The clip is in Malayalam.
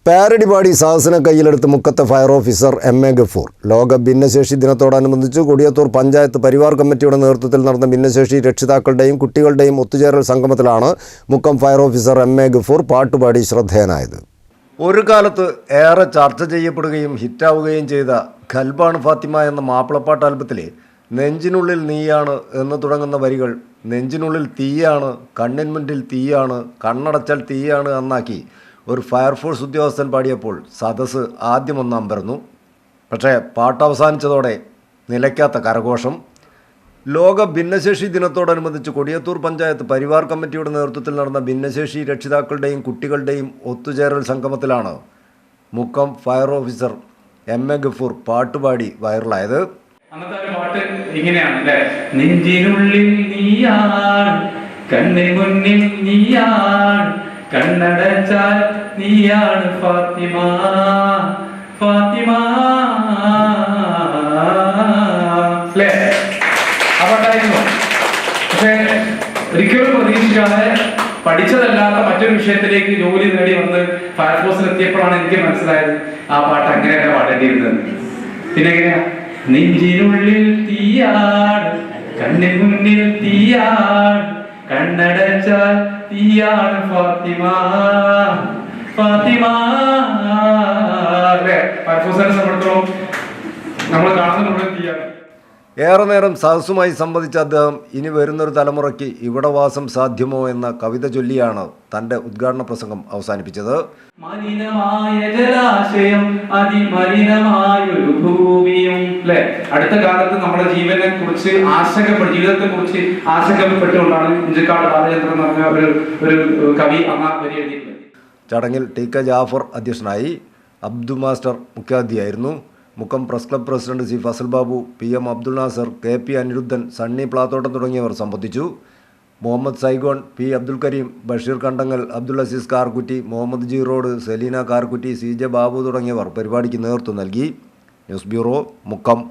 പാരഡിപാടി സാഹസിനെ കയ്യിലെടുത്ത് മുക്കത്തെ ഫയർ ഓഫീസർ എം.എ. ഗഫൂർ. ലോക ഭിന്നശേഷി ദിനത്തോടനുബന്ധിച്ച് കൊടിയത്തൂർ പഞ്ചായത്ത് പരിവാർ കമ്മിറ്റിയുടെ നേതൃത്വത്തിൽ നടന്ന ഭിന്നശേഷി രക്ഷിതാക്കളുടെയും കുട്ടികളുടെയും ഒത്തുചേരൽ സംഗമത്തിലാണ് Mukkam fire officer M A. Gafoor പാട്ടുപാടി ശ്രദ്ധേയനായത്. ഒരു കാലത്ത് ഏറെ ചർച്ച ചെയ്യപ്പെടുകയും ഹിറ്റാവുകയും ചെയ്ത ഖൽബാണ് ഫാത്തിമ എന്ന മാപ്പിളപ്പാട്ട് ആൽബത്തിലെ നെഞ്ചിനുള്ളിൽ നീയാണ് എന്ന് തുടങ്ങുന്ന വരികൾ നെഞ്ചിനുള്ളിൽ തീയാണ്, കണ്ണിൻ മുന്നിൽ തീയാണ്, കണ്ണടച്ചാൽ തീയാണ് എന്നാക്കി ഒരു ഫയർഫോഴ്സ് ഉദ്യോഗസ്ഥൻ പാടിയപ്പോൾ സദസ്സ് ആദ്യമൊന്ന് അമ്പരന്നു. പക്ഷേ പാട്ട് അവസാനിച്ചതോടെ നിലയ്ക്കാത്ത കരഘോഷം. ലോക ഭിന്നശേഷി ദിനത്തോടനുബന്ധിച്ച് കൊടിയത്തൂർ പഞ്ചായത്ത് പരിവാർ കമ്മിറ്റിയുടെ നേതൃത്വത്തിൽ നടന്ന ഭിന്നശേഷി രക്ഷിതാക്കളുടെയും കുട്ടികളുടെയും ഒത്തുചേരൽ സംഗമത്തിലാണ് Mukkam fire officer M A. Gafoor പാട്ടുപാടി വൈറലായത്. അന്നത്തെ ഒരു പാട്ട് ഇങ്ങനെയാണ് അല്ലേ? നെഞ്ചിനുള്ളിൽ നീയാണ്, കണ്ണിന് മുന്നിൽ നീയാണ്, കണ്ണടച്ചാൽ നീയാണ് ഫാത്തിമ ഫാത്തിമ. അല്ലേ? അപ്പാട്ടായിരുന്നു. പക്ഷേ ഒരിക്കലും പ്രതീക്ഷിക്കാതെ പഠിച്ചതല്ലാത്ത മറ്റൊരു വിഷയത്തിലേക്ക് ജോലി നേടി വന്ന് ഫയർഫോഴ്സിൽ എത്തിയപ്പോഴാണ് എനിക്ക് മനസ്സിലായത് ആ പാട്ട് അങ്ങനെയല്ല പാടേണ്ടിയിരുന്നത്. പിന്നെ എങ്ങനെയാ? നെഞ്ചിനുള്ളിൽ തീയാണ്, കണ്ണിന് മുന്നിൽ തീയാണ്, കണ്ണടച്ചാൽ തീയാണ് ഫാത്തിമ ഫാത്തിമ. ഫയർഫോഴ്സിനെ സംബന്ധിച്ചിടത്തോളം നമ്മൾ കാണുന്ന തീയാണ്. ഏറെ നേരം സദസ്സുമായി സംവദിച്ച അദ്ദേഹം ഇനി വരുന്നൊരു തലമുറയ്ക്ക് ഇവിടെ വാസം സാധ്യമോ എന്ന കവിത ചൊല്ലിയാണ് തൻ്റെ ഉദ്ഘാടന പ്രസംഗം അവസാനിപ്പിച്ചത്. മലിനമായ ജലാശയം, അതിമലിനമായൊരു ഭൂമിയും. അല്ലെ? അടുത്ത കാലത്ത് നമ്മുടെ ജീവനെ കുറിച്ച് ജീവിതത്തെ കുറിച്ച് ആശങ്കപ്പെട്ടുകൊണ്ടാണ് ഇഞ്ചക്കാട് ബാലചന്ദ്രൻ എന്ന് പറഞ്ഞ ഒരു കവി അന്ന് വരി എഴുതിയിട്ടുള്ളത്. ചടങ്ങിൽ ടി.കെ. ജാഫർ അധ്യക്ഷനായി. അബ്ദു മാസ്റ്റർ മുഖ്യാതിഥിയായിരുന്നു. Mukkam press club president C Fazal Babu, P M. Abdul Nasar, K P. Aniruddhan, Sunny Plathottam തുടങ്ങിയവർ സംബന്ധിച്ചു. Muhammad Saigon, P. Abdul Kareem, Basheer Kandangal, Abdul Azeez Karkutty, Muhammad G road, Seleena Karkutty, C J. Babu തുടങ്ങിയവർ പരിപാടിക്ക് നേതൃത്വം നൽകി. News bureau, Mukkam.